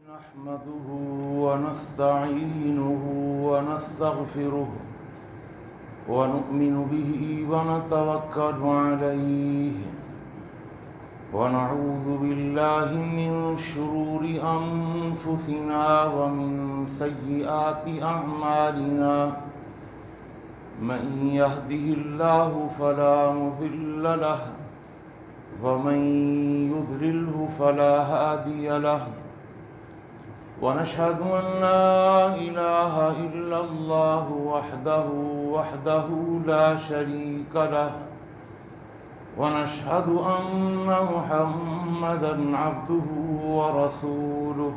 نحمده ونستعينه ونستغفره ونؤمن به ونتوكل عليه ونعوذ بالله من شرور أنفسنا ومن سيئات أعمالنا من يهده الله فلا مضل له ومن يضلله فلا هادي له ونشهد أن لا إله إلا الله وحده لا شريك له ونشهد أن محمدا عبده ورسوله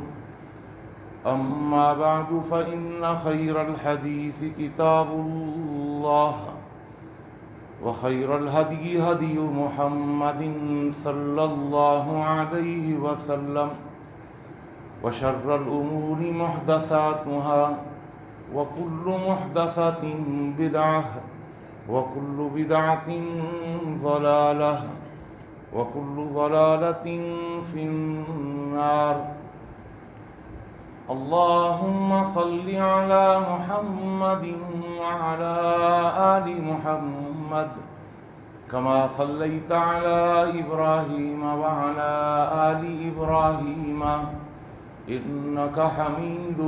أما بعد فإن خير الحديث كتاب الله وخير الهدي هدي محمد صلى الله عليه وسلم وشر الأمور محدثاتها وكل محدثة بدعة وكل بدعة ضلالة وكل ضلالة في النار اللهم صل على محمد وعلى آل محمد كما صليت على إبراهيم وعلى آل إبراهيم إنك حميد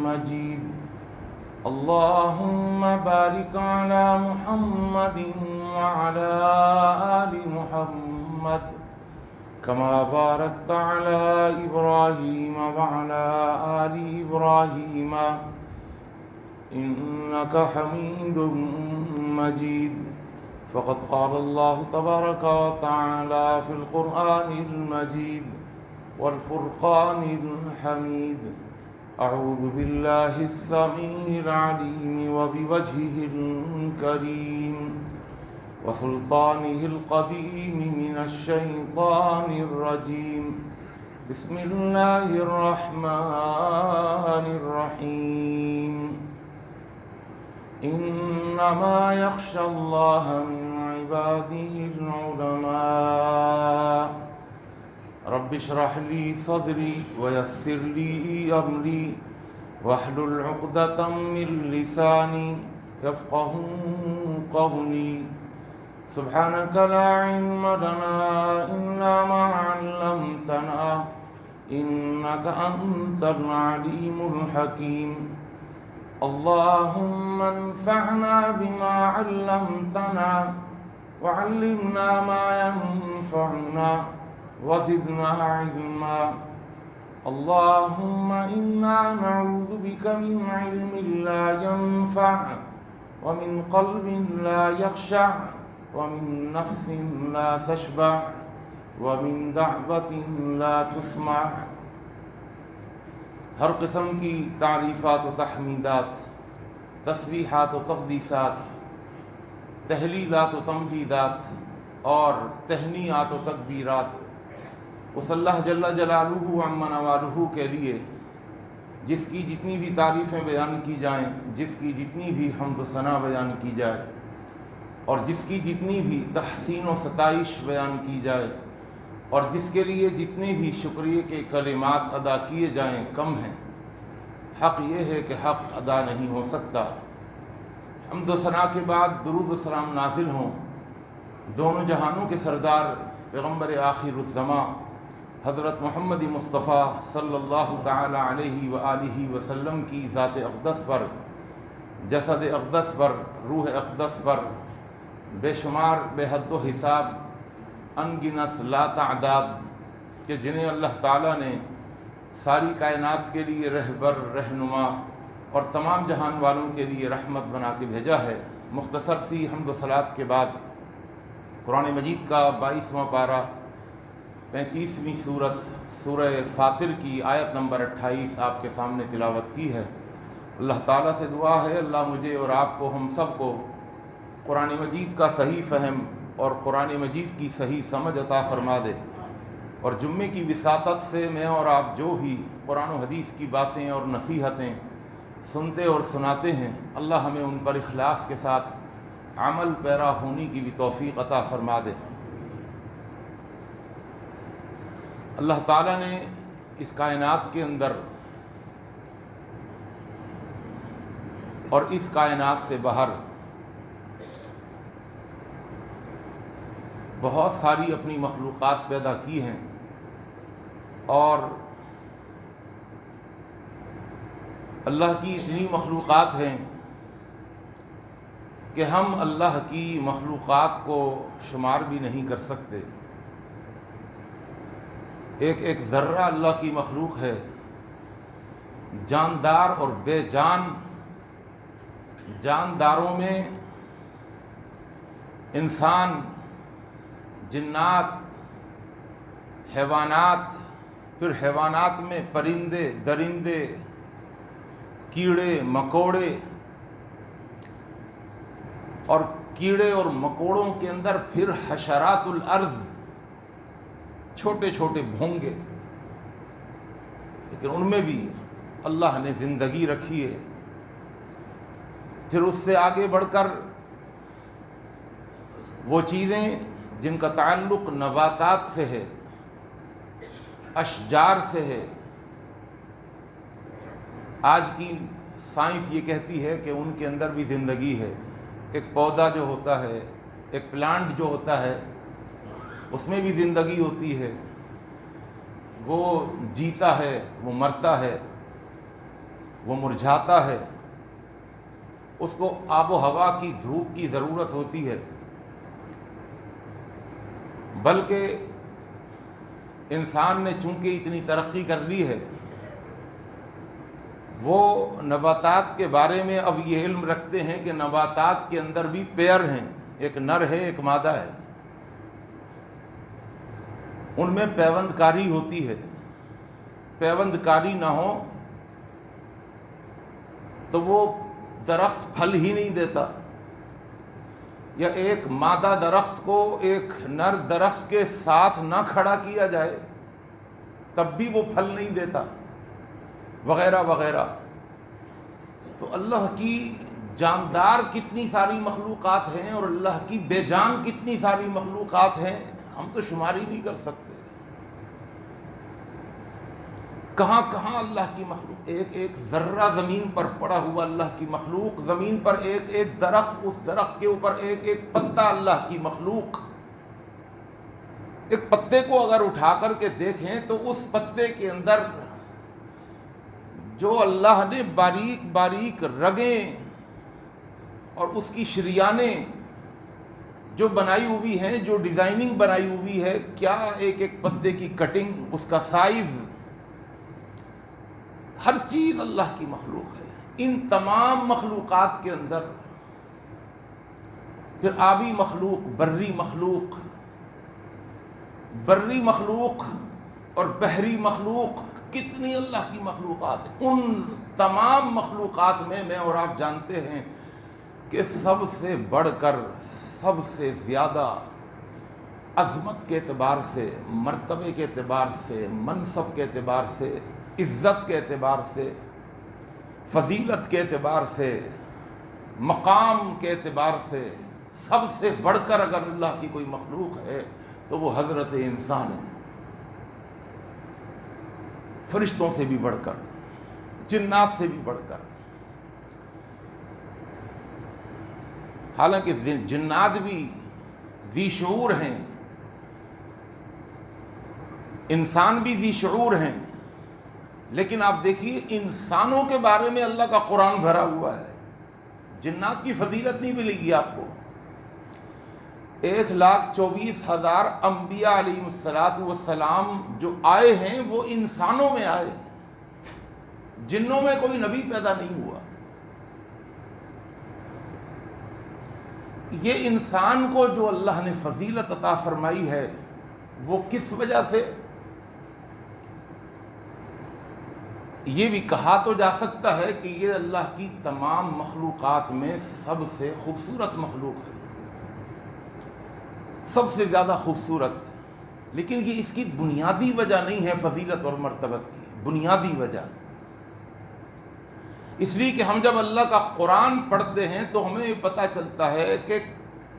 مجيد اللهم بارك على محمد وعلى آل محمد كما باركت على إبراهيم وعلى آل إبراهيم إنك حميد مجيد فقد قال الله تبارك وتعالى في القرآن المجيد والفرقان الحميد أعوذ بالله السميع العليم وبوجهه الكريم وسلطانه القديم من الشيطان الرجيم بسم الله الرحمن الرحيم إنما يخشى الله من عباده العلماء رب اشرح لي صدري ويسر لي أمري واحلل عقدة من لساني يفقه قولي سبحانك لا علم لنا إلا ما علمتنا إنك أنت العليم الحكيم اللهم انفعنا بما علمتنا وعلمنا ما ينفعنا وزدنا علما اللهم إنا نعوذ بك من علم لا ينفع ومن قلب لا يخشع ومن نفس لا تشبع ومن دعوة لا تسمع ہر قسم کی تعریفات و تحمیدات، تسبیحات و تقدیسات، تہلیلات و تمجیدات اور تہنیات و تکبیرات اس اللہ جل جلالہ عم نوالہ کے لیے جس کی جتنی بھی تعریفیں بیان کی جائیں، جس کی جتنی بھی حمد و ثنا بیان کی جائے اور جس کی جتنی بھی تحسین و ستائش بیان کی جائے اور جس کے لیے جتنے بھی شکریہ کے کلمات ادا کیے جائیں کم ہیں۔ حق یہ ہے کہ حق ادا نہیں ہو سکتا۔ حمد و ثنا کے بعد درود و سلام نازل ہوں دونوں جہانوں کے سردار پیغمبر آخر الزماں حضرت محمد مصطفیٰ صلی اللہ تعالی علیہ وآلہ وسلم کی ذات اقدس پر، جسد اقدس پر، روح اقدس پر، بے شمار بے حد و حساب، انگنت لا تعداد کہ جنہیں اللہ تعالیٰ نے ساری کائنات کے لیے رہبر، رہنما اور تمام جہان والوں کے لیے رحمت بنا کے بھیجا ہے۔ مختصر سی حمد و صلات کے بعد قرآن مجید کا 22واں پارہ 35ویں سورت سورہ فاطر کی آیت نمبر 28 آپ کے سامنے تلاوت کی ہے۔ اللہ تعالیٰ سے دعا ہے اللہ مجھے اور آپ کو، ہم سب کو قرآن مجید کا صحیح فہم اور قرآن مجید کی صحیح سمجھ عطا فرما دے، اور جمعے کی وساطت سے میں اور آپ جو بھی قرآن و حدیث کی باتیں اور نصیحتیں سنتے اور سناتے ہیں، اللہ ہمیں ان پر اخلاص کے ساتھ عمل پیرا ہونے کی بھی توفیق عطا فرما دے۔ اللہ تعالیٰ نے اس کائنات کے اندر اور اس کائنات سے باہر بہت ساری اپنی مخلوقات پیدا کی ہیں، اور اللہ کی اتنی مخلوقات ہیں کہ ہم اللہ کی مخلوقات کو شمار بھی نہیں کر سکتے۔ ایک ایک ذرہ اللہ کی مخلوق ہے، جاندار اور بے جان۔ جانداروں میں انسان، جنات، حیوانات، پھر حیوانات میں پرندے، درندے، کیڑے مکوڑے، اور کیڑے اور مکوڑوں کے اندر پھر حشرات الارض، چھوٹے چھوٹے بھونگے، لیکن ان میں بھی اللہ نے زندگی رکھی ہے۔ پھر اس سے آگے بڑھ کر وہ چیزیں جن کا تعلق نباتات سے ہے، اشجار سے ہے۔ آج کی سائنس یہ کہتی ہے کہ ان کے اندر بھی زندگی ہے۔ ایک پودا جو ہوتا ہے، ایک پلانٹ جو ہوتا ہے، اس میں بھی زندگی ہوتی ہے۔ وہ جیتا ہے، وہ مرتا ہے، وہ مرجھاتا ہے، اس کو آب و ہوا کی، دھوپ کی ضرورت ہوتی ہے۔ بلکہ انسان نے چونکہ اتنی ترقی کر لی ہے، وہ نباتات کے بارے میں اب یہ علم رکھتے ہیں کہ نباتات کے اندر بھی پیر ہیں، ایک نر ہے، ایک مادہ ہے۔ ان میں پیوند کاری ہوتی ہے۔ پیوند کاری نہ ہو تو وہ درخت پھل ہی نہیں دیتا، یا ایک مادہ درخت کو ایک نر درخت کے ساتھ نہ کھڑا کیا جائے تب بھی وہ پھل نہیں دیتا، وغیرہ وغیرہ۔ تو اللہ کی جاندار کتنی ساری مخلوقات ہیں اور اللہ کی بے جان کتنی ساری مخلوقات ہیں، ہم تو شمار ہی نہیں کر سکتے۔ کہاں کہاں اللہ کی مخلوق، ایک ایک ذرہ زمین پر پڑا ہوا اللہ کی مخلوق، زمین پر ایک ایک درخت، اس درخت کے اوپر ایک ایک پتا اللہ کی مخلوق۔ ایک پتے کو اگر اٹھا کر کے دیکھیں تو اس پتے کے اندر جو اللہ نے باریک باریک رگیں اور اس کی شریانیں جو بنائی ہوئی ہیں، جو ڈیزائننگ بنائی ہوئی ہے، کیا ایک ایک پتے کی کٹنگ، اس کا سائز، ہر چیز اللہ کی مخلوق ہے۔ ان تمام مخلوقات کے اندر پھر آبی مخلوق، بری مخلوق، بری مخلوق اور بحری مخلوق، کتنی اللہ کی مخلوقات ہیں۔ ان تمام مخلوقات میں اور آپ جانتے ہیں کہ سب سے بڑھ کر، سب سے زیادہ عظمت کے اعتبار سے، مرتبے کے اعتبار سے، منصب کے اعتبار سے، عزت کے اعتبار سے، فضیلت کے اعتبار سے، مقام کے اعتبار سے سب سے بڑھ کر اگر اللہ کی کوئی مخلوق ہے تو وہ حضرت انسان ہے۔ فرشتوں سے بھی بڑھ کر، جنات سے بھی بڑھ کر۔ حالانکہ جنات بھی ذی شعور ہیں، انسان بھی ذی شعور ہیں، لیکن آپ دیکھیے انسانوں کے بارے میں اللہ کا قرآن بھرا ہوا ہے۔ جنات کی فضیلت نہیں ملے گی آپ کو۔ 1,24,000 انبیاء علیہ السلام جو آئے ہیں وہ انسانوں میں آئے ہیں، جنوں میں کوئی نبی پیدا نہیں ہوا۔ یہ انسان کو جو اللہ نے فضیلت عطا فرمائی ہے وہ کس وجہ سے؟ یہ بھی کہا تو جا سکتا ہے کہ یہ اللہ کی تمام مخلوقات میں سب سے خوبصورت مخلوق ہے، سب سے زیادہ خوبصورت، لیکن یہ اس کی بنیادی وجہ نہیں ہے فضیلت اور مرتبت کی۔ بنیادی وجہ اس لیے کہ ہم جب اللہ کا قرآن پڑھتے ہیں تو ہمیں پتہ چلتا ہے کہ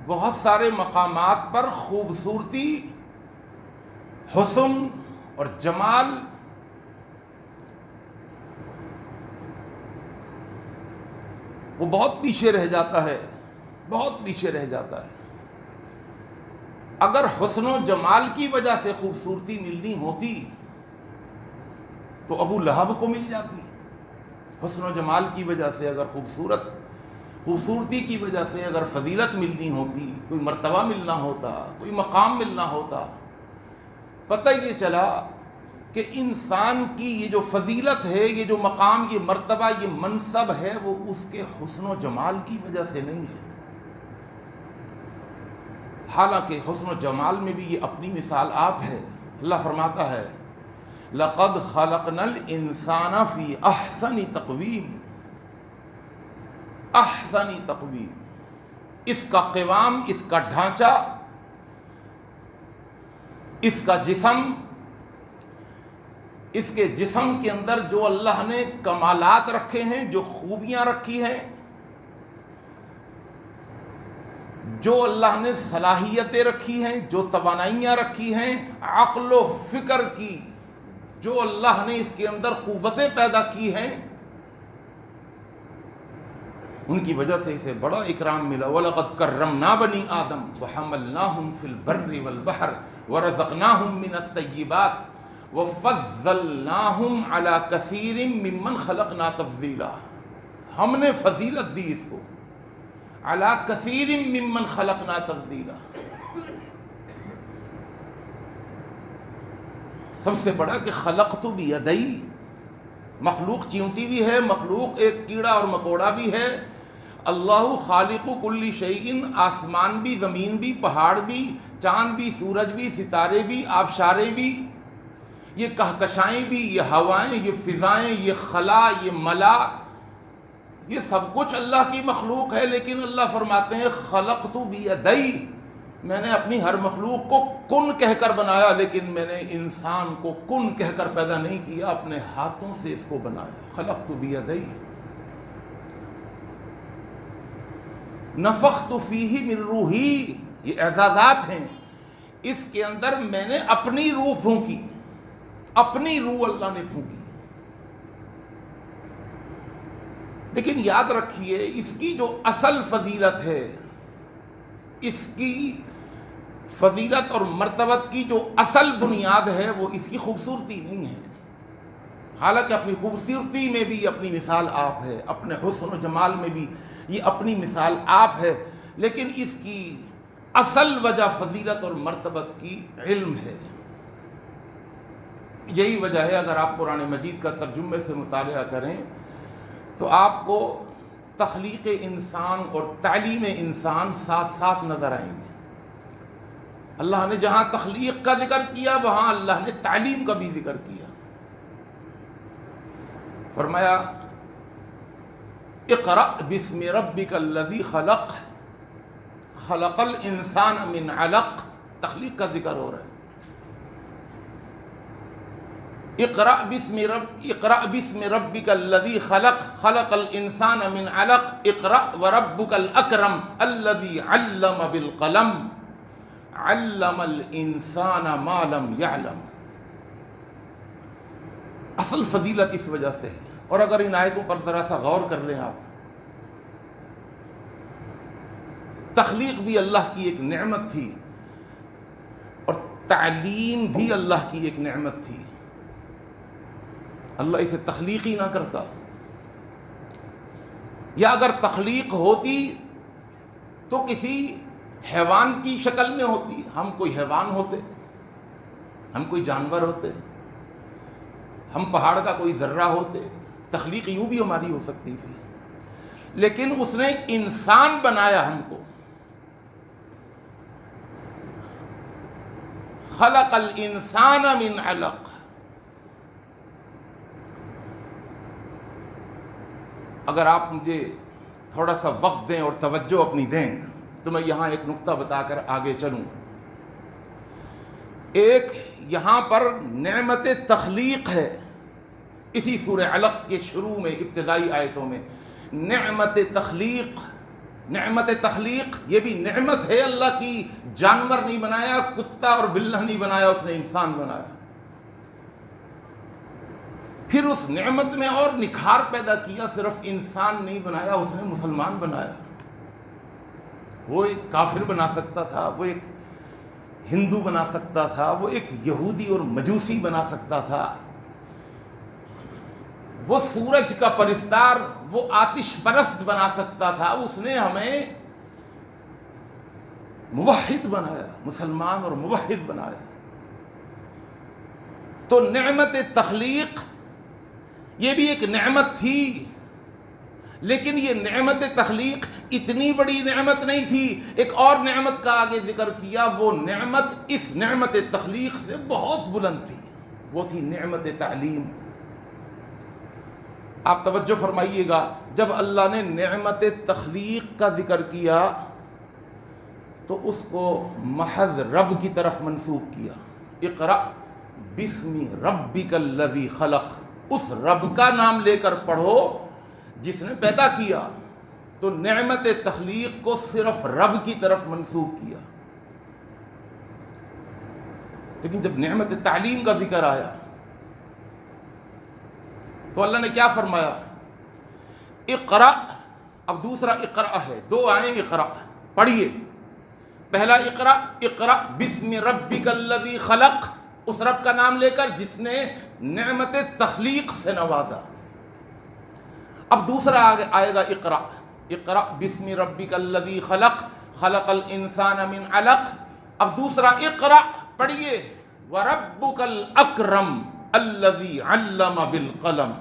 بہت سارے مقامات پر خوبصورتی، حسن اور جمال وہ بہت پیچھے رہ جاتا ہے، بہت پیچھے رہ جاتا ہے۔ اگر حسن و جمال کی وجہ سے خوبصورتی ملنی ہوتی تو ابو لہب کو مل جاتی۔ حسن و جمال کی وجہ سے اگر خوبصورتی کی وجہ سے اگر فضیلت ملنی ہوتی، کوئی مرتبہ ملنا ہوتا، کوئی مقام ملنا ہوتا، پتہ یہ چلا کہ انسان کی یہ جو فضیلت ہے، یہ جو مقام، یہ مرتبہ، یہ منصب ہے، وہ اس کے حسن و جمال کی وجہ سے نہیں ہے۔ حالانکہ حسن و جمال میں بھی یہ اپنی مثال آپ ہے۔ اللہ فرماتا ہے لَقَدْ خَلَقْنَا الْإِنسَانَ فِي أَحْسَنِ تَقْوِيمٍ، احسنی تقویم، اس کا قوام، اس کا ڈھانچہ، اس کا جسم، اس کے جسم کے اندر جو اللہ نے کمالات رکھے ہیں، جو خوبیاں رکھی ہیں، جو اللہ نے صلاحیتیں رکھی ہیں، جو توانائیاں رکھی ہیں عقل و فکر کی، جو اللہ نے اس کے اندر قوتیں پیدا کی ہیں، ان کی وجہ سے اسے بڑا اکرام ملا۔ وَلَقَدْ كَرَّمْنَا بَنِي آدَمَ وَحَمَلْنَاهُمْ فِي الْبَرِّ وَالْبَحْرِ وَرَزَقْنَاهُمْ مِنَ الطَّيِّبَاتِ وَفَضَّلْنَاهُمْ عَلَى كَثِيرٍ مِّمَّنْ خَلَقْنَا تَفْضِيلًا، ہم نے فضیلت دی اس کو، عَلَى كَثِيرٍ مِّمَّنْ خَلَقْنَا تَفْضِيلًا۔ سب سے بڑا کہ خلقت بیدی، مخلوق چیونٹی بھی ہے، مخلوق ایک کیڑا اور مکوڑا بھی ہے۔ اللہ خالق کل شیء، آسمان بھی، زمین بھی، پہاڑ بھی، چاند بھی، سورج بھی، ستارے بھی، آبشاریں بھی، یہ کہکشائیں بھی، یہ ہوائیں، یہ فضائیں، یہ خلا، یہ ملا، یہ سب کچھ اللہ کی مخلوق ہے۔ لیکن اللہ فرماتے ہیں خلقت بیدی، میں نے اپنی ہر مخلوق کو کن کہہ کر بنایا، لیکن میں نے انسان کو کن کہہ کر پیدا نہیں کیا، اپنے ہاتھوں سے اس کو بنایا۔ خلقت بیدی، نفخت فیہ من روحی، یہ اعزازات ہیں، اس کے اندر میں نے اپنی روح پھونکی، اپنی روح اللہ نے پھونکی۔ لیکن یاد رکھیے اس کی جو اصل فضیلت ہے، اس کی فضیلت اور مرتبت کی جو اصل بنیاد ہے، وہ اس کی خوبصورتی نہیں ہے۔ حالانکہ اپنی خوبصورتی میں بھی اپنی مثال آپ ہے، اپنے حسن و جمال میں بھی یہ اپنی مثال آپ ہے، لیکن اس کی اصل وجہ فضیلت اور مرتبت کی علم ہے۔ یہی وجہ ہے اگر آپ قرآن مجید کا ترجمے سے مطالعہ کریں تو آپ کو تخلیق انسان اور تعلیم انسان ساتھ ساتھ نظر آئیں گے۔ اللہ نے جہاں تخلیق کا ذکر کیا، وہاں اللہ نے تعلیم کا بھی ذکر کیا۔ فرمایا اقرأ بسم ربک الذی خلق، خلق الانسان من علق، تخلیق کا ذکر ہو رہا ہے۔ اقرأ بسم ربک الذی خلق، خلق الانسان من علق، اقرأ وربک الاکرم الذی علم بالقلم، علم الانسان ما لم یعلم۔ اصل فضیلت اس وجہ سے ہے۔ اور اگر ان آیتوں پر ذرا سا غور کر لیں آپ، تخلیق بھی اللہ کی ایک نعمت تھی اور تعلیم بھی اللہ کی ایک نعمت تھی۔ اللہ اسے تخلیق ہی نہ کرتا، یا اگر تخلیق ہوتی تو کسی حیوان کی شکل میں ہوتی، ہم کوئی حیوان ہوتے، ہم کوئی جانور ہوتے، ہم پہاڑ کا کوئی ذرہ ہوتے، تخلیق یوں بھی ہماری ہو سکتی تھی۔ لیکن اس نے انسان بنایا ہم کو، خلق الانسان من علق۔ اگر آپ مجھے تھوڑا سا وقت دیں اور توجہ اپنی دیں تو میں یہاں ایک نقطہ بتا کر آگے چلوں۔ ایک یہاں پر نعمت تخلیق ہے، اسی سورہ علق کے شروع میں ابتدائی آیتوں میں نعمت تخلیق۔ نعمت تخلیق یہ بھی نعمت ہے اللہ کی، جانور نہیں بنایا، کتا اور بلہ نہیں بنایا، اس نے انسان بنایا۔ پھر اس نعمت میں اور نکھار پیدا کیا. صرف انسان نہیں بنایا، اس نے مسلمان بنایا. وہ ایک کافر بنا سکتا تھا، وہ ایک ہندو بنا سکتا تھا، وہ ایک یہودی اور مجوسی بنا سکتا تھا، وہ سورج کا پرستار، وہ آتش پرست بنا سکتا تھا. اس نے ہمیں موحد بنایا، مسلمان اور موحد بنایا. تو نعمت تخلیق یہ بھی ایک نعمت تھی، لیکن یہ نعمت تخلیق اتنی بڑی نعمت نہیں تھی. ایک اور نعمت کا آگے ذکر کیا، وہ نعمت اس نعمت تخلیق سے بہت بلند تھی، وہ تھی نعمت تعلیم. آپ توجہ فرمائیے گا، جب اللہ نے نعمت تخلیق کا ذکر کیا تو اس کو محض رب کی طرف منسوب کیا. اقرأ بسم ربک الذی خلق، اس رب کا نام لے کر پڑھو جس نے پیدا کیا. تو نعمت تخلیق کو صرف رب کی طرف منسوب کیا. لیکن جب نعمت تعلیم کا ذکر آیا تو اللہ نے کیا فرمایا؟ اقرأ. اب دوسرا اقرأ ہے، دو آئیں اقرأ، پڑھیے. پہلا اقرأ، اقرأ بسم ربک الذی خلق، اس رب کا نام لے کر جس نے نعمت تخلیق سے نوازا. اب دوسرا آئے گا اقرأ، اقرأ بسم ربک الذی خلق، خلق الانسان من علق. اب دوسرا اقرأ پڑھیے، وربک الاکرم الذی علم بالقلم.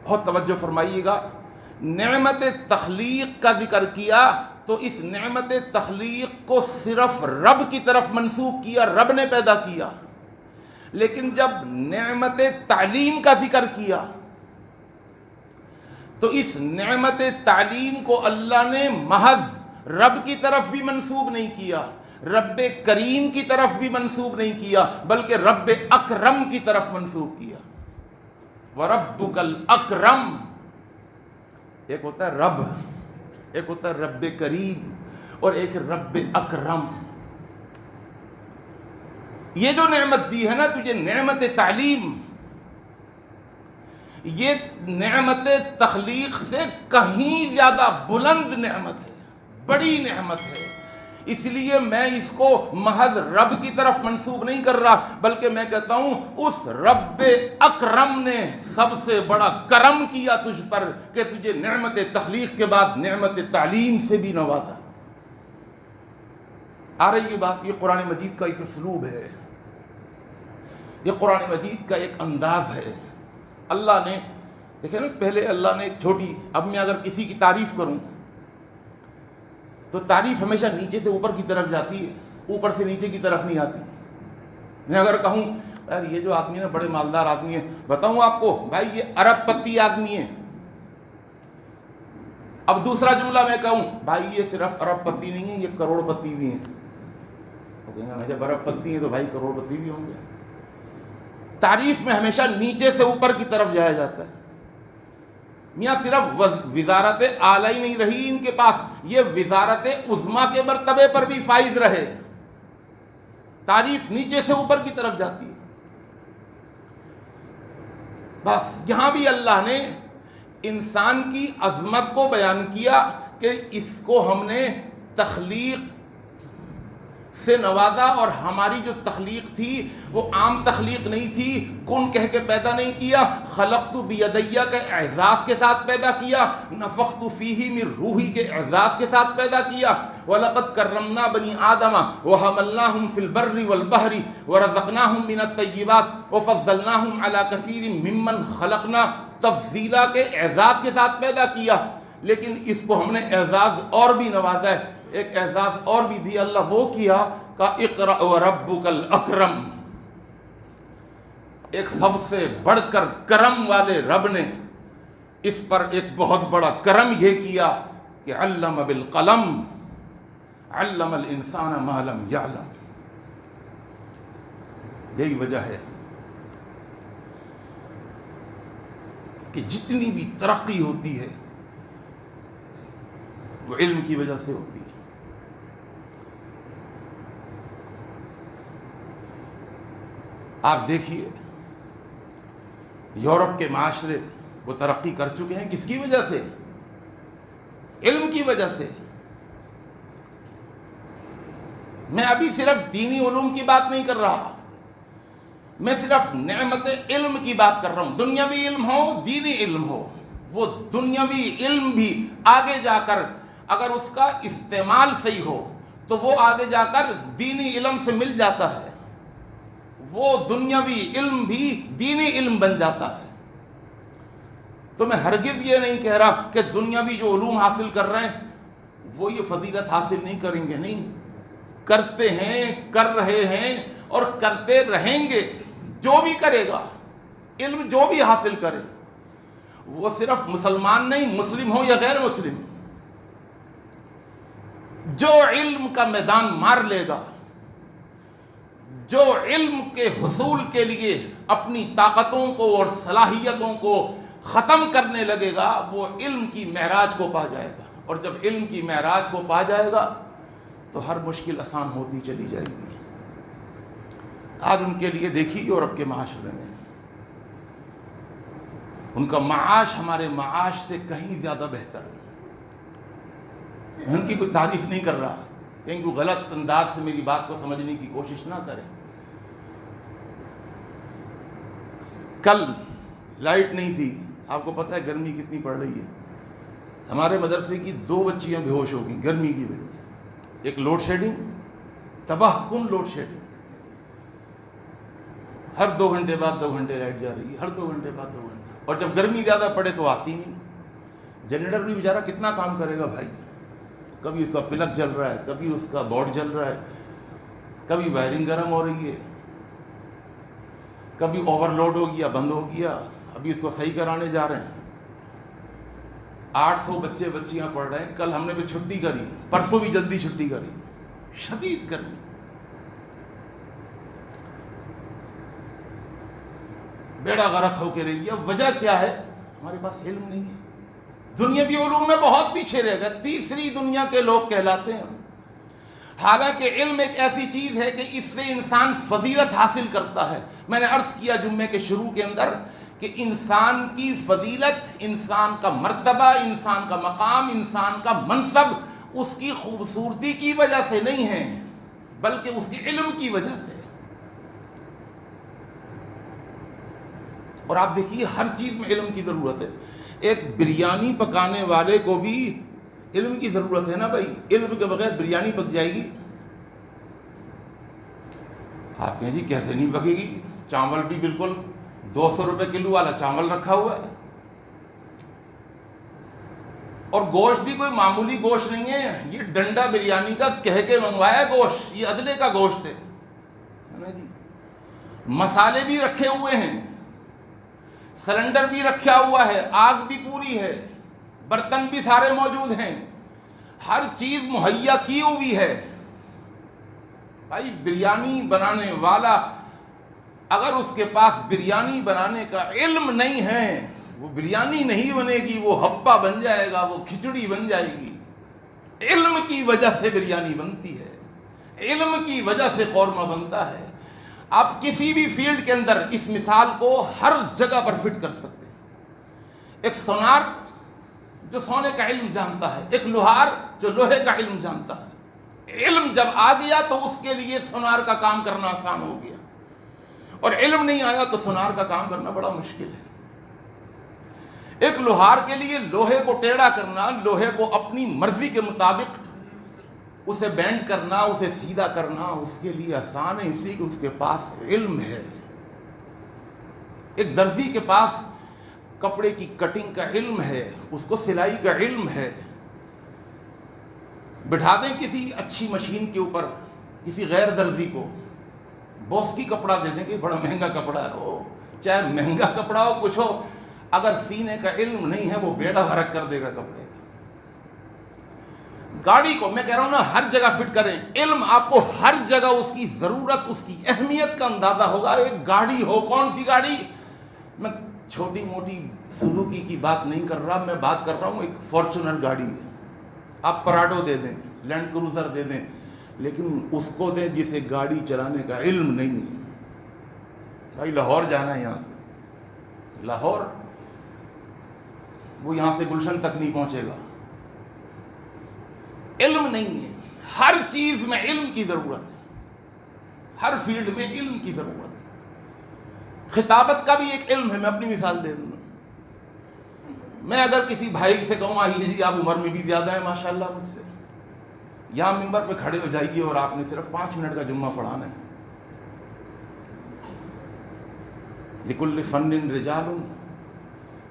بہت توجہ فرمائیے گا، نعمت تخلیق کا ذکر کیا تو اس نعمت تخلیق کو صرف رب کی طرف منسوب کیا، رب نے پیدا کیا. لیکن جب نعمت تعلیم کا ذکر کیا تو اس نعمت تعلیم کو اللہ نے محض رب کی طرف بھی منسوب نہیں کیا، رب کریم کی طرف بھی منسوب نہیں کیا، بلکہ رب اکرم کی طرف منسوب کیا. وَرَبُّكَ الْأَكْرَمُ، ایک ہوتا ہے رب، ایک ہوتا ہے رب کریم، اور ایک رب اکرم. یہ جو نعمت دی ہے نا تجھے، نعمت تعلیم، یہ نعمت تخلیق سے کہیں زیادہ بلند نعمت ہے، بڑی نعمت ہے. اس لیے میں اس کو محض رب کی طرف منسوب نہیں کر رہا، بلکہ میں کہتا ہوں اس رب اکرم نے سب سے بڑا کرم کیا تجھ پر کہ تجھے نعمت تخلیق کے بعد نعمت تعلیم سے بھی نوازا. آ رہی یہ بات؟ یہ قرآن مجید کا ایک اسلوب ہے، یہ قرآن مجید کا ایک انداز ہے. اللہ نے دیکھیں نا، پہلے اللہ نے ایک چھوٹی، اب میں اگر کسی کی تعریف کروں تو تعریف ہمیشہ نیچے سے اوپر کی طرف جاتی ہے، اوپر سے نیچے کی طرف نہیں آتی. میں اگر کہوں یار یہ جو آدمی ہے بڑے مالدار آدمی ہے، بتاؤں آپ کو بھائی یہ ارب پتی آدمی ہے. اب دوسرا جملہ میں کہوں بھائی یہ صرف ارب پتی نہیں ہے، یہ کروڑ پتی بھی ہیں. تو کہیں گے جب ارب پتی ہیں تو بھائی کروڑ پتی بھی ہوں گے. تعریف میں ہمیشہ نیچے سے اوپر کی طرف جایا جاتا ہے. میاں صرف وزارت اعلیٰ ہی نہیں رہی ان کے پاس، یہ وزارت عظمیٰ کے مرتبے پر بھی فائز رہے. تعریف نیچے سے اوپر کی طرف جاتی ہے. بس یہاں بھی اللہ نے انسان کی عظمت کو بیان کیا کہ اس کو ہم نے تخلیق سے نوازا، اور ہماری جو تخلیق تھی وہ عام تخلیق نہیں تھی، کن کہہ کے پیدا نہیں کیا. خلقت بیدیہ کے اعزاز کے ساتھ پیدا کیا، نفخت فیہ من روحی کے اعزاز کے ساتھ پیدا کیا. وَلَقَدْ كَرَّمْنَا بَنِي آدَمَ وَحَمَلْنَاهُمْ فِي الْبَرِّ وَالْبَحْرِ وَرَزَقْنَاهُمْ مِنَ الطَّيِّبَاتِ وَفَضَّلْنَاهُمْ عَلَى كَثِيرٍ مِّمَّنْ خَلَقْنَا تفضیلا کے اعزاز کے ساتھ پیدا کیا. لیکن اس کو ہم نے اعزاز اور بھی نوازا ہے، ایک اعزاز اور بھی دی. اللہ وہ کیا کہ اقرأ وربک الاکرم، ایک سب سے بڑھ کر کرم والے رب نے اس پر ایک بہت بڑا کرم یہ کیا کہ علم بالقلم، علم الانسان ما لم یعلم. یہی وجہ ہے کہ جتنی بھی ترقی ہوتی ہے وہ علم کی وجہ سے ہوتی ہے. آپ دیکھیے یورپ کے معاشرے وہ ترقی کر چکے ہیں کس کی وجہ سے؟ علم کی وجہ سے۔ میں ابھی صرف دینی علوم کی بات نہیں کر رہا، میں صرف نعمت علم کی بات کر رہا ہوں۔ دنیاوی علم ہو، دینی علم ہو، وہ دنیاوی علم بھی آگے جا کر اگر اس کا استعمال صحیح ہو تو وہ آگے جا کر دینی علم سے مل جاتا ہے، وہ دنیاوی علم بھی دینی علم بن جاتا ہے۔ تو میں ہرگز یہ نہیں کہہ رہا کہ دنیاوی جو علوم حاصل کر رہے ہیں وہ یہ فضیلت حاصل نہیں کریں گے، نہیں، کرتے ہیں، کر رہے ہیں اور کرتے رہیں گے۔ جو بھی کرے گا، علم جو بھی حاصل کرے، وہ صرف مسلمان نہیں، مسلم ہو یا غیر مسلم، جو علم کا میدان مار لے گا، جو علم کے حصول کے لیے اپنی طاقتوں کو اور صلاحیتوں کو ختم کرنے لگے گا، وہ علم کی معراج کو پا جائے گا، اور جب علم کی معراج کو پا جائے گا تو ہر مشکل آسان ہوتی چلی جائے گی۔ آج ان کے لیے دیکھیے یورپ کے معاشرے میں ان کا معاش ہمارے معاش سے کہیں زیادہ بہتر ہے۔ میں ان کی کوئی تعریف نہیں کر رہا، کہیں کوئی غلط انداز سے میری بات کو سمجھنے کی کوشش نہ کریں۔ کل لائٹ نہیں تھی، آپ کو پتہ ہے گرمی کتنی پڑ رہی ہے، ہمارے مدرسے کی 2 بچیاں بے ہوش ہو گئیں گرمی کی وجہ سے۔ ایک لوڈ شیڈنگ، تباہ کن لوڈ شیڈنگ، ہر 2 گھنٹے بعد 2 گھنٹے لائٹ جا رہی ہے، ہر 2 گھنٹے بعد 2 گھنٹے، اور جب گرمی زیادہ پڑے تو آتی نہیں۔ جنریٹر بھی بیچارہ کتنا کام کرے گا بھائی، کبھی اس کا پلک جل رہا ہے، کبھی اس کا بورڈ جل رہا ہے، کبھی وائرنگ گرم ہو رہی ہے، کبھی اوور لوڈ ہو گیا، بند ہو گیا، ابھی اس کو صحیح کرانے جا رہے ہیں۔ 800 بچے بچیاں پڑھ رہے ہیں، کل ہم نے بھی چھٹی کری، پرسوں بھی جلدی چھٹی کری، شدید گرمی۔ بیڑا غرق ہو کے رہ گیا۔ وجہ کیا ہے؟ ہمارے پاس علم نہیں ہے، دنیاوی علوم میں بہت پیچھے رہ گئے، تیسری دنیا کے لوگ کہلاتے ہیں۔ حالانکہ علم ایک ایسی چیز ہے کہ اس سے انسان فضیلت حاصل کرتا ہے۔ میں نے عرض کیا جمعے کے شروع کے اندر کہ انسان کی فضیلت، انسان کا مرتبہ، انسان کا مقام، انسان کا منصب اس کی خوبصورتی کی وجہ سے نہیں ہے، بلکہ اس کے علم کی وجہ سے۔ اور آپ دیکھیے ہر چیز میں علم کی ضرورت ہے۔ ایک بریانی پکانے والے کو بھی علم کی ضرورت ہے نا بھائی، علم کے بغیر بریانی پک جائے گی؟ آپ کہیں جی کیسے نہیں پکے گی، چاول بھی بالکل 200 روپے کلو والا چاول رکھا ہوا ہے، اور گوشت بھی کوئی معمولی گوشت نہیں ہے، یہ ڈنڈا بریانی کا کہہ کے منگوایا گوشت، یہ عدلے کا گوشت ہے نا جی۔ مسالے بھی رکھے ہوئے ہیں، سلنڈر بھی رکھا ہوا ہے، آگ بھی پوری ہے، برتن بھی سارے موجود ہیں، ہر چیز مہیا کی ہوئی ہے۔ بھائی بریانی بنانے والا اگر اس کے پاس بریانی بنانے کا علم نہیں ہے، وہ بریانی نہیں بنے گی، وہ ہپا بن جائے گا، وہ کھچڑی بن جائے گی۔ علم کی وجہ سے بریانی بنتی ہے، علم کی وجہ سے قورمہ بنتا ہے۔ آپ کسی بھی فیلڈ کے اندر اس مثال کو ہر جگہ پر فٹ کر سکتے ہیں۔ ایک سونار جو سونے کا علم جانتا ہے، ایک لوہار جو لوہے کا علم جانتا ہے، علم جب آ گیا تو اس کے لیے سونار کا کام کرنا آسان ہو گیا، اور علم نہیں آیا تو سونار کا کام کرنا بڑا مشکل ہے۔ ایک لوہار کے لیے لوہے کو ٹیڑھا کرنا، لوہے کو اپنی مرضی کے مطابق اسے بینڈ کرنا، اسے سیدھا کرنا اس کے لیے آسان ہے، اس لیے کہ اس کے پاس علم ہے۔ ایک درزی کے پاس کپڑے کی کٹنگ کا علم ہے، اس کو سلائی کا علم ہے۔ بٹھا دیں کسی اچھی مشین کے اوپر کسی غیر درزی کو، بوس کی کپڑا دے دیں کہ بڑا مہنگا کپڑا ہے، وہ چاہے مہنگا کپڑا ہو کچھ ہو، اگر سینے کا علم نہیں ہے وہ بیڑا غرق کر دے گا کپڑے کا۔ گاڑی کو میں کہہ رہا ہوں نا ہر جگہ فٹ کریں، علم آپ کو ہر جگہ اس کی ضرورت، اس کی اہمیت کا اندازہ ہوگا۔ ایک گاڑی ہو، کون سی گاڑی؟ میں چھوٹی موٹی سوزوکی کی بات نہیں کر رہا، میں بات کر رہا ہوں ایک فارچونر گاڑی ہے، آپ پراڈو دے دیں، لینڈ کروزر دے دیں، لیکن اس کو دیں جسے گاڑی چلانے کا علم نہیں ہے۔ بھائی لاہور جانا ہے یہاں سے، لاہور، وہ یہاں سے گلشن تک نہیں پہنچے گا۔ علم نہیں ہے، ہر چیز میں علم کی ضرورت ہے، ہر فیلڈ میں علم کی ضرورت ہے۔ خطابت کا بھی ایک علم ہے، میں اپنی مثال دے دوں۔ میں اگر کسی بھائی سے کہوں آئیے جی آپ عمر میں بھی زیادہ ہیں ماشاءاللہ مجھ سے، یہاں ممبر پہ کھڑے ہو جائیے اور آپ نے صرف 5 منٹ کا جمعہ پڑھانا ہے۔ لِكُلِّ فَنٍ رِجَالٌ،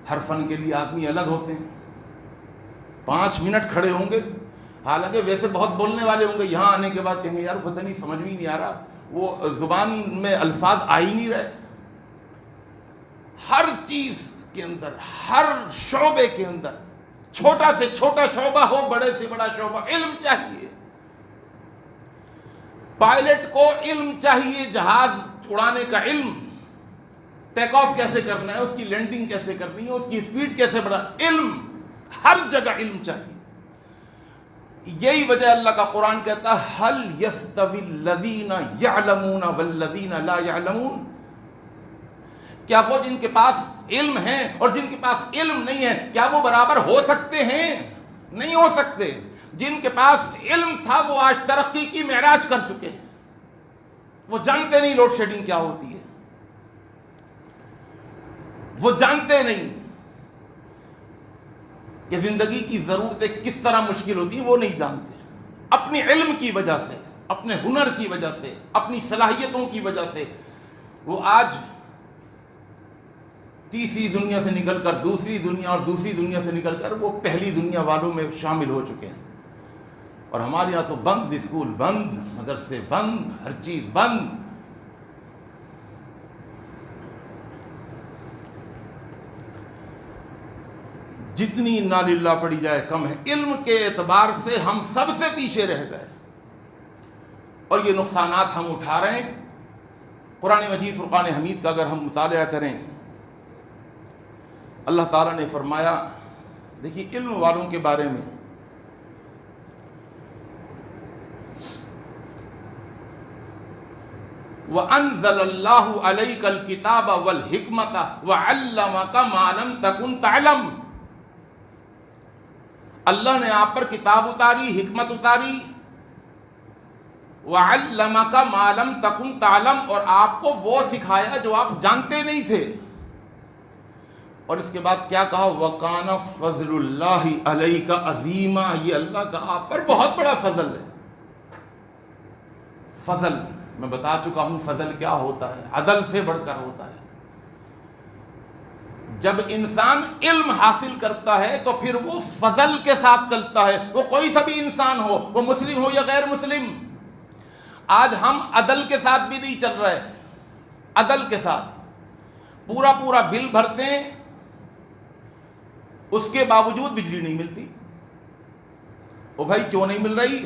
ہر فن کے لیے آدمی الگ ہوتے ہیں۔ 5 منٹ کھڑے ہوں گے، حالانکہ ویسے بہت بولنے والے ہوں گے، یہاں آنے کے بعد کہیں گے یار پتہ نہیں سمجھ بھی نہیں آ رہا، وہ زبان میں الفاظ آ ہی نہیں رہے۔ ہر چیز کے اندر، ہر شعبے کے اندر، چھوٹا سے چھوٹا شعبہ ہو، بڑے سے بڑا شعبہ، علم چاہیے۔ پائلٹ کو علم چاہیے، جہاز اڑانے کا علم، ٹیک آف کیسے کرنا ہے، اس کی لینڈنگ کیسے کرنی ہے، اس کی سپیڈ کیسے بڑھا، علم، ہر جگہ علم چاہیے۔ یہی وجہ اللہ کا قرآن کہتا ہے هل يستوي الذين يعلمون والذين لا يعلمون، کیا وہ جن کے پاس علم ہے اور جن کے پاس علم نہیں ہے کیا وہ برابر ہو سکتے ہیں؟ نہیں ہو سکتے۔ جن کے پاس علم تھا وہ آج ترقی کی معراج کر چکے ہیں، وہ جانتے نہیں لوڈ شیڈنگ کیا ہوتی ہے، وہ جانتے نہیں کہ زندگی کی ضرورتیں کس طرح مشکل ہوتی ہیں، وہ نہیں جانتے۔ اپنی علم کی وجہ سے، اپنے ہنر کی وجہ سے، اپنی صلاحیتوں کی وجہ سے وہ آج تیسری دنیا سے نکل کر دوسری دنیا اور دوسری دنیا سے نکل کر وہ پہلی دنیا والوں میں شامل ہو چکے ہیں۔ اور ہمارے یہاں تو بند، اسکول بند، مدرسے بند، ہر چیز بند۔ جتنی انا للہ پڑھی جائے کم ہے۔ علم کے اعتبار سے ہم سب سے پیچھے رہ گئے اور یہ نقصانات ہم اٹھا رہے ہیں۔ قرآن مجید فرقان حمید کا اگر ہم مطالعہ کریں، اللہ تعالیٰ نے فرمایا، دیکھیے علم والوں کے بارے میں، وَأَنزَلَ اللَّهُ عَلَيْكَ الْكِتَابَ وَالْحِكْمَةَ وَعَلَّمَكَ مَا لَمْ تَكُنْ تَعْلَمْ، اللہ نے آپ پر کتاب اتاری، حکمت اتاری، وَعَلَّمَكَ مَا لَمْ تَكُنْ تَعْلَمْ، اور آپ کو وہ سکھایا جو آپ جانتے نہیں تھے۔ اور اس کے بعد کیا کہا، وَكَانَ فَضْلُ اللَّهِ عَلَيْكَ عَظِيمًا، یہ اللہ کا آپ پر بہت بڑا فضل ہے۔ فضل میں بتا چکا ہوں فضل کیا ہوتا ہے، عدل سے بڑھ کر ہوتا ہے۔ جب انسان علم حاصل کرتا ہے تو پھر وہ فضل کے ساتھ چلتا ہے، وہ کوئی سا بھی انسان ہو، وہ مسلم ہو یا غیر مسلم۔ آج ہم عدل کے ساتھ بھی نہیں چل رہے، عدل کے ساتھ پورا پورا بل بھرتے ہیں، اس کے باوجود بجلی نہیں ملتی۔ او بھائی کیوں نہیں مل رہی؟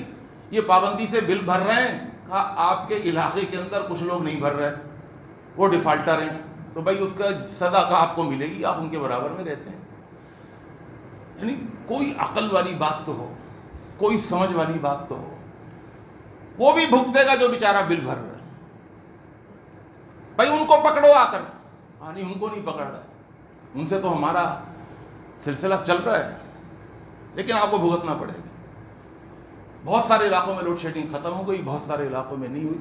یہ پابندی سے بل بھر رہے ہیں۔ کہا آپ کے علاقے کے اندر کچھ لوگ نہیں بھر رہے، وہ ڈیفالٹر ہیں، تو بھائی اس کا سزا کا آپ کو ملے گی، آپ ان کے برابر میں رہتے ہیں۔ یعنی کوئی عقل والی بات تو ہو، کوئی سمجھ والی بات تو ہو۔ وہ بھی بھگتے گا جو بیچارہ بل بھر رہا ہے۔ بھائی ان کو پکڑو آ کر، نہیں ان کو نہیں پکڑ رہا ہے، ان سے تو ہمارا سلسلہ چل رہا ہے، لیکن آپ کو بھگتنا پڑے گا۔ بہت سارے علاقوں میں لوڈ شیڈنگ ختم ہو گئی، بہت سارے علاقوں میں نہیں ہوئی۔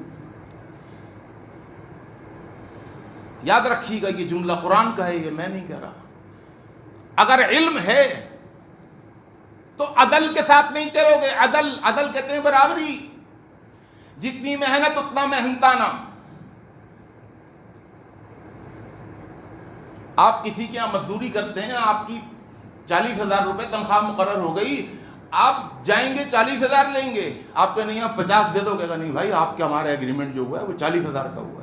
یاد رکھیے گا یہ جملہ قرآن کا ہے، یہ میں نہیں کہہ رہا۔ اگر علم ہے تو عدل کے ساتھ نہیں چلو گے۔ عدل کہتے ہیں برابری، جتنی محنت اتنا محنتانہ۔ آپ کسی کے یہاں مزدوری کرتے ہیں، آپ کی 40,000 روپے تنخواہ مقرر ہو گئی، آپ جائیں گے 40,000 لیں گے، آپ کو نہیں آپ 50 دے دو، کہے گا نہیں بھائی آپ کا ہمارا ایگریمنٹ جو ہوا ہے وہ 40,000 کا ہوا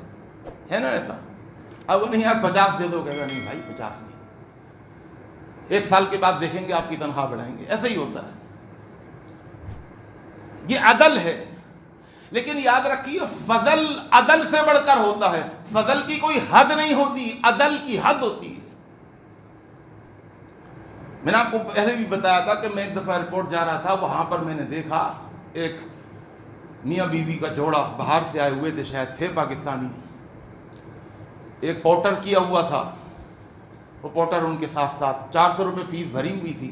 ہے نا ایسا؟ اب وہ نہیں آپ 50 دے دو، کہے گا نہیں بھائی 50 نہیں، 1 سال کے بعد دیکھیں گے آپ کی تنخواہ بڑھائیں گے۔ ایسا ہی ہوتا ہے، یہ عدل ہے۔ لیکن یاد رکھیے فضل عدل سے بڑھ کر ہوتا ہے، فضل کی کوئی حد نہیں ہوتی، عدل کی حد ہوتی ہے۔ میں نے آپ کو پہلے بھی بتایا تھا کہ میں ایک دفعہ ایئرپورٹ جا رہا تھا، وہاں پر میں نے دیکھا ایک میاں بیوی کا جوڑا، باہر سے آئے ہوئے تھے، شاید تھے پاکستانی، ایک پاؤڈر کیا ہوا تھا، وہ پورٹر ان کے ساتھ ساتھ 400 روپے فیس بھری ہوئی تھی،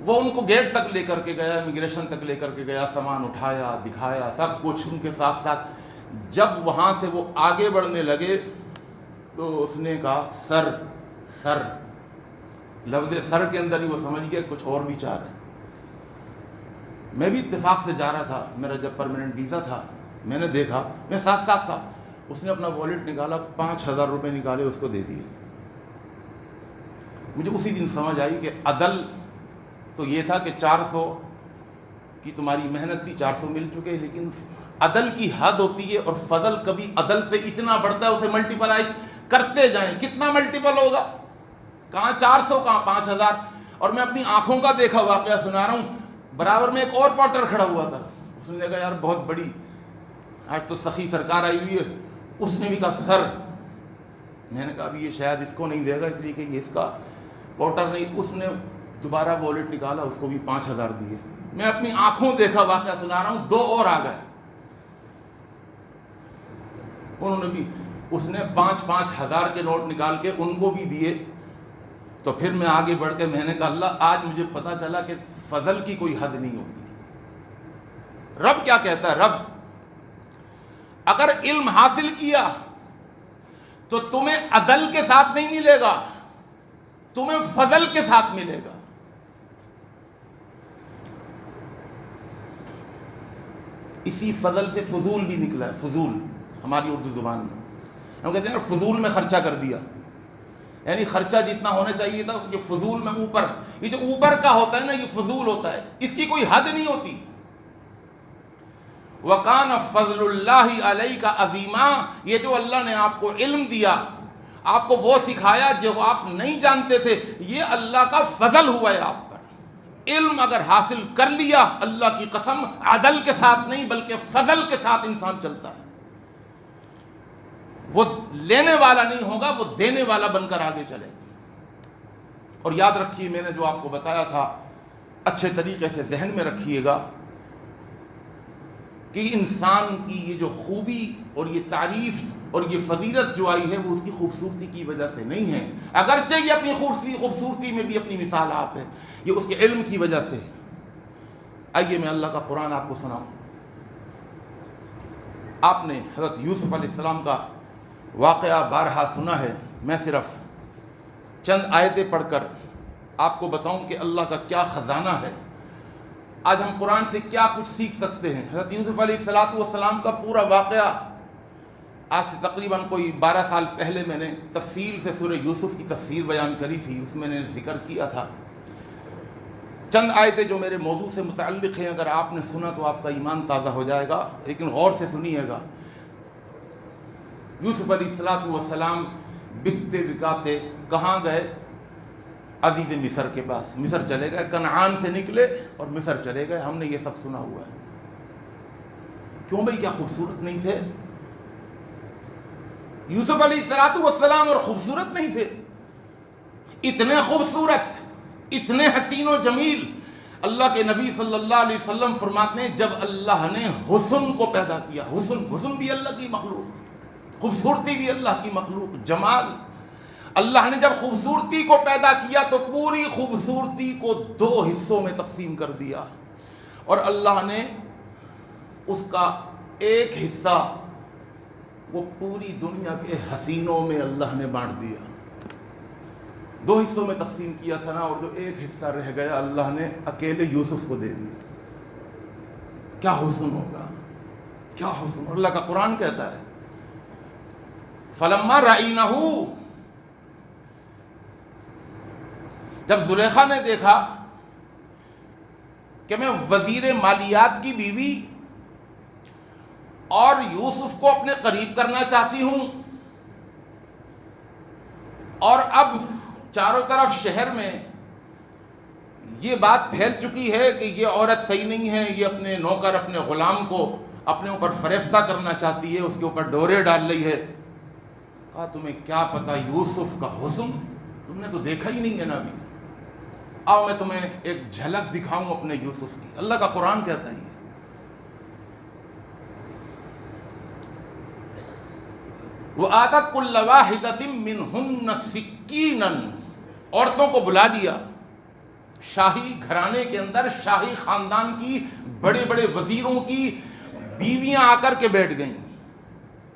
وہ ان کو گیٹ تک لے کر کے گیا، امیگریشن تک لے کر کے گیا، سامان اٹھایا، دکھایا، سب کچھ ان کے ساتھ ساتھ۔ جب وہاں سے وہ آگے بڑھنے لگے تو اس نے کہا سر، سر، لفظ سر کے اندر ہی وہ سمجھ گیا کچھ اور بھی چاہ رہے ہیں۔ میں بھی اتفاق سے جا رہا تھا، میرا جب پرماننٹ ویزا تھا، میں نے دیکھا، میں ساتھ ساتھ تھا، اس نے اپنا والیٹ نکالا، 5000 روپے نکالے، اس کو دے دیے۔ مجھے اسی دن سمجھ آئی کہ عدل تو یہ تھا کہ 400 کی تمہاری محنت تھی، 400 مل چکے، لیکن عدل کی حد ہوتی ہے، اور فضل کبھی عدل سے اتنا بڑھتا ہے، اسے ملٹیپلائز کرتے جائیں، کتنا ملٹیپل ہوگا، کہاں 400 کہاں 5000۔ اور میں اپنی آنکھوں کا دیکھا واقعہ سنا رہا ہوں، برابر میں ایک اور پورٹر کھڑا ہوا تھا، اس نے کہا یار بہت بڑی آج تو سخی سرکار آئی ہوئی ہے، اس نے بھی کہا سر۔ میں نے کہا ابھی یہ شاید اس کو نہیں دے گا، اس لیے کہ یہ اس کا پورٹر نہیں۔ اس نے دوبارہ والیٹ نکالا، اس کو بھی 5000 دیے۔ میں اپنی آنکھوں دیکھا واقعہ سنا رہا ہوں، 2 اور آ گئے، انہوں نے بھی، اس نے 5,000 کے نوٹ نکال کے ان کو بھی دیے۔ تو پھر میں آگے بڑھ کے میں نے کہا اللہ، آج مجھے پتا چلا کہ فضل کی کوئی حد نہیں ہوتی۔ رب کیا کہتا ہے؟ رب اگر علم حاصل کیا تو تمہیں عدل کے ساتھ نہیں ملے گا، تمہیں فضل کے ساتھ ملے گا۔ اسی فضل سے فضول بھی نکلا ہے، فضول ہماری اردو زبان میں ہم کہتے ہیں فضول میں خرچہ کر دیا، یعنی خرچہ جتنا ہونا چاہیے تھا یہ فضول میں اوپر، یہ جو اوپر کا ہوتا ہے نا یہ فضول ہوتا ہے، اس کی کوئی حد نہیں ہوتی۔ وَقَانَ فَضْلُ اللَّهِ عَلَيْكَ عَظِيمًا، یہ جو اللہ نے آپ کو علم دیا، آپ کو وہ سکھایا جو آپ نہیں جانتے تھے، یہ اللہ کا فضل ہوا ہے آپ پر۔ علم اگر حاصل کر لیا، اللہ کی قسم عدل کے ساتھ نہیں بلکہ فضل کے ساتھ انسان چلتا ہے، وہ لینے والا نہیں ہوگا، وہ دینے والا بن کر آگے چلے گا۔ اور یاد رکھیے میں نے جو آپ کو بتایا تھا اچھے طریقے سے ذہن میں رکھیے گا کہ انسان کی یہ جو خوبی اور یہ تعریف اور یہ فضیلت جو آئی ہے وہ اس کی خوبصورتی کی وجہ سے نہیں ہے، اگرچہ یہ اپنی خوبصورتی میں بھی اپنی مثال آپ ہے، یہ اس کے علم کی وجہ سے۔ آئیے میں اللہ کا قرآن آپ کو سناؤں۔ آپ نے حضرت یوسف علیہ السلام کا واقعہ بارہا سنا ہے، میں صرف چند آیتیں پڑھ کر آپ کو بتاؤں کہ اللہ کا کیا خزانہ ہے، آج ہم قرآن سے کیا کچھ سیکھ سکتے ہیں۔ حضرت یوسف علیہ السلام کا پورا واقعہ آج سے تقریباً کوئی 12 سال پہلے میں نے تفصیل سے سورہ یوسف کی تفسیر بیان کری تھی، اس میں نے ذکر کیا تھا۔ چند آیتیں جو میرے موضوع سے متعلق ہیں، اگر آپ نے سنا تو آپ کا ایمان تازہ ہو جائے گا، لیکن غور سے سنیے گا۔ یوسف علیہ السلام بکتے بکاتے کہاں گئے؟ عزیز مصر کے پاس، مصر چلے گئے، کنعان سے نکلے اور مصر چلے گئے، ہم نے یہ سب سنا ہوا ہے۔ کیوں بھائی، کیا خوبصورت نہیں تھے یوسف علیہ السلام؟ اور خوبصورت نہیں تھے؟ اتنے خوبصورت، اتنے حسین و جمیل۔ اللہ کے نبی صلی اللہ علیہ وسلم فرماتے ہیں جب اللہ نے حسن کو پیدا کیا، حسن بھی اللہ کی مخلوق، خوبصورتی بھی اللہ کی مخلوق، جمال، اللہ نے جب خوبصورتی کو پیدا کیا تو پوری خوبصورتی کو 2 حصوں میں تقسیم کر دیا، اور اللہ نے اس کا ایک حصہ وہ پوری دنیا کے حسینوں میں اللہ نے بانٹ دیا، 2 حصوں میں تقسیم کیا سنا، اور جو ایک حصہ رہ گیا اللہ نے اکیلے یوسف کو دے دیا۔ کیا حسن ہوگا، کیا حسن! اللہ کا قرآن کہتا ہے فَلَمَّا رَأَيْنَهُ، جب زلیخا نے دیکھا کہ میں وزیر مالیات کی بیوی اور یوسف کو اپنے قریب کرنا چاہتی ہوں، اور اب چاروں طرف شہر میں یہ بات پھیل چکی ہے کہ یہ عورت صحیح نہیں ہے، یہ اپنے نوکر، اپنے غلام کو اپنے اوپر فریفتہ کرنا چاہتی ہے، اس کے اوپر ڈورے ڈال رہی ہے۔ کہا تمہیں کیا پتا یوسف کا حسن، تم نے تو دیکھا ہی نہیں ہے نا ابھی، آؤ میں تمہیں ایک جھلک دکھاؤں اپنے یوسف کی۔ اللہ کا قرآن کہتا ہے وَآتَتْ كُلَّ وَاحِدَةٍ مِّنْهُنَّ سکینن، عورتوں کو بلا دیا. شاہی گھرانے کے اندر شاہی خاندان کی بڑے بڑے وزیروں کی بیویاں آ کر کے بیٹھ گئیں،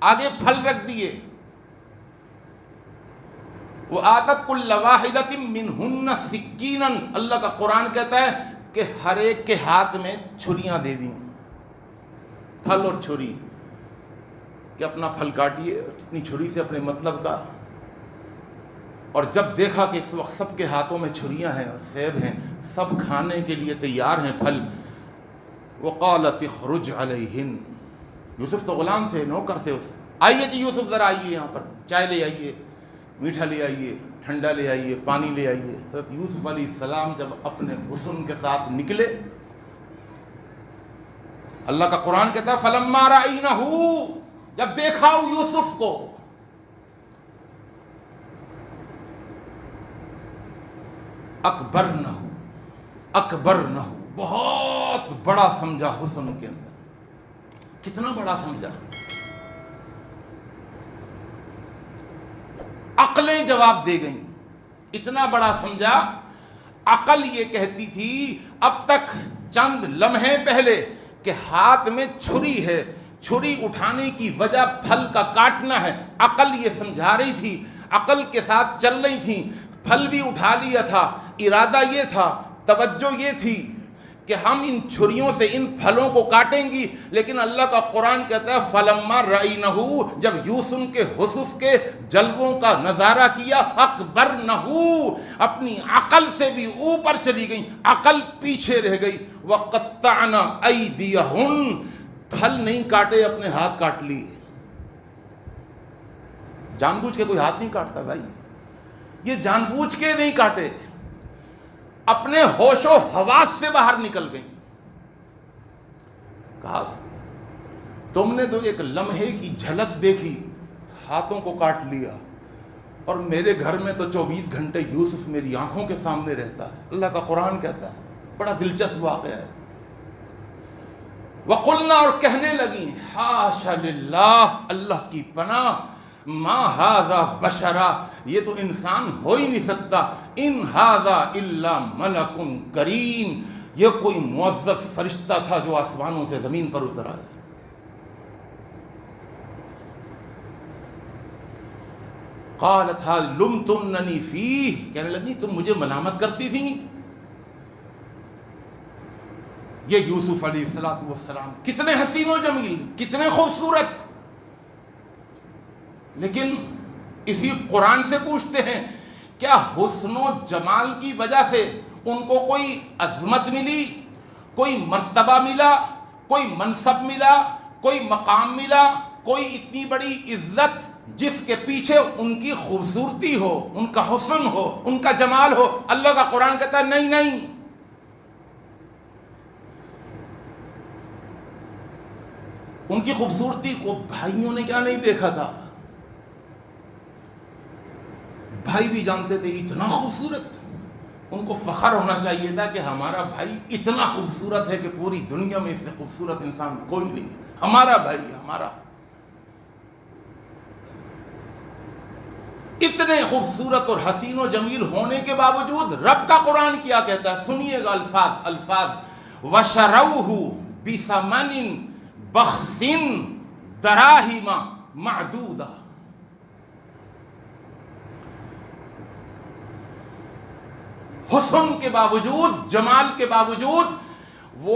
آگے پھل رکھ دیے. وَآتَتْ كُلَّ وَاحِدَةٍ مِّنْهُنَّ سِكِّينًا، اللہ کا قرآن کہتا ہے کہ ہر ایک کے ہاتھ میں چھریاں دے دیں، پھل اور چھری، کہ اپنا پھل کاٹیے اپنی چھری سے اپنے مطلب کا. اور جب دیکھا کہ اس وقت سب کے ہاتھوں میں چھریاں ہیں اور سیب ہیں، سب کھانے کے لیے تیار ہیں پھل، وَقَالَتِ اخْرُجْ عَلَيْهِنْ، یوسف تو غلام تھے، نوکر سے، آئیے جی یوسف ذرا آئیے، یہاں پر چائے لے آئیے، میٹھا لے آئیے، ٹھنڈا لے آئیے، پانی لے آئیے. حضرت یوسف علیہ السلام جب اپنے حسن کے ساتھ نکلے، اللہ کا قرآن کہتا ہے فَلَمَّا رَأَيْنَهُ، جب دیکھا یوسف کو، اکبرنہ، بہت بڑا سمجھا حسن کے اندر. کتنا بڑا سمجھا؟ عقلیں جواب دے گئیں، اتنا بڑا سمجھا. عقل یہ کہتی تھی اب تک چند لمحے پہلے کہ ہاتھ میں چھری ہے، چھری اٹھانے کی وجہ پھل کا کاٹنا ہے. عقل یہ سمجھا رہی تھی، عقل کے ساتھ چل رہی تھی. پھل بھی اٹھا لیا تھا، ارادہ یہ تھا، توجہ یہ تھی کہ ہم ان چھریوں سے ان پھلوں کو کاٹیں گی. لیکن اللہ کا قرآن کہتا ہے فَلَمَّا رَأَيْنَهُ، جب یوسف کے حسن کے جلووں کا نظارہ کیا، اکبرنہ، اپنی عقل سے بھی اوپر چلی گئی، عقل پیچھے رہ گئی. وَقَطَّعْنَ أَيْدِيَهُنَّ، پھل نہیں کاٹے، اپنے ہاتھ کاٹ لیے. جان بوجھ کے کوئی ہاتھ نہیں کاٹتا بھائی، یہ جان بوجھ کے نہیں کاٹے، اپنے ہوش و حواس سے باہر نکل گئی. کہا تم نے تو ایک لمحے کی جھلک دیکھی، ہاتھوں کو کاٹ لیا، اور میرے گھر میں تو 24 گھنٹے یوسف میری آنکھوں کے سامنے رہتا ہے. اللہ کا قرآن کہتا ہے، بڑا دلچسپ واقعہ ہے. وَقُلْنَا، اور کہنے لگی، حاشا للہ، اللہ کی پناہ، ما ھذا بشرا، یہ تو انسان ہو ہی نہیں سکتا، ان ھذا الا ملک کریم، یہ کوئی معزز فرشتہ تھا جو آسمانوں سے زمین پر اترا ہے. قالت ھذ لمتننی فیہ، کہنے لگی تم مجھے ملامت کرتی تھی. یہ یوسف علیہ السلام کتنے حسین و جمیل، کتنے خوبصورت، لیکن اسی قرآن سے پوچھتے ہیں کیا حسن و جمال کی وجہ سے ان کو کوئی عظمت ملی، کوئی مرتبہ ملا، کوئی منصب ملا، کوئی مقام ملا، کوئی اتنی بڑی عزت جس کے پیچھے ان کی خوبصورتی ہو، ان کا حسن ہو، ان کا جمال ہو؟ اللہ کا قرآن کہتا ہے نہیں نہیں، ان کی خوبصورتی کو بھائیوں نے کیا نہیں دیکھا تھا، بھائی بھی جانتے تھے اتنا خوبصورت. ان کو فخر ہونا چاہیے تھا کہ ہمارا بھائی اتنا خوبصورت ہے کہ پوری دنیا میں اس سے خوبصورت انسان کوئی نہیں، ہمارا بھائی، ہمارا. اتنے خوبصورت اور حسین و جمیل ہونے کے باوجود رب کا قرآن کیا کہتا ہے، سنیے گا الفاظ وَشَرَوْهُ بِثَمَنٍ بَخْسٍ دَرَاهِمَ مَعْدُودَةٍ. حسن کے باوجود، جمال کے باوجود وہ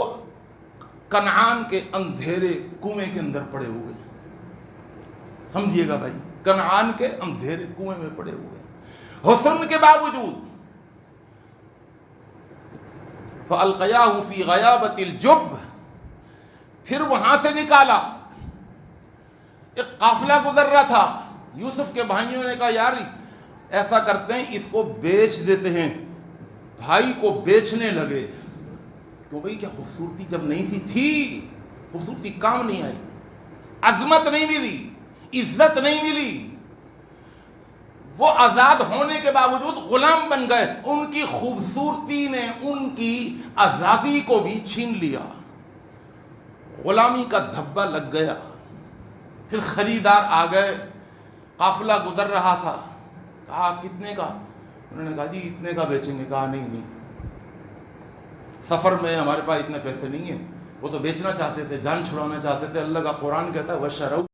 کنعان کے اندھیرے کنویں کے اندر پڑے ہوئے. سمجھیے گا بھائی، کنعان کے اندھیرے کنویں میں پڑے ہوئے، حسن کے باوجود. فَأَلْقَيَاهُ فِي غَيَابَةِ الْجُبِّ، پھر وہاں سے نکالا. ایک قافلہ گزر رہا تھا، یوسف کے بھائیوں نے کہا یار ایسا کرتے ہیں اس کو بیچ دیتے ہیں. بھائی کو بیچنے لگے، کیوں بھائی کیا خوبصورتی جب نہیں تھی، خوبصورتی کام نہیں آئی، عظمت نہیں ملی، عزت نہیں ملی. وہ آزاد ہونے کے باوجود غلام بن گئے، ان کی خوبصورتی نے ان کی آزادی کو بھی چھین لیا، غلامی کا دھبا لگ گیا. پھر خریدار آ گئے، قافلہ گزر رہا تھا، کہا کتنے کا؟ انہوں نے کہا جی اتنے کا بیچیں گے. کہا نہیں سفر میں ہمارے پاس اتنے پیسے نہیں ہیں. وہ تو بیچنا چاہتے تھے، جان چھڑانا چاہتے تھے. اللہ کا قرآن کہتا ہے وَشَرَوْا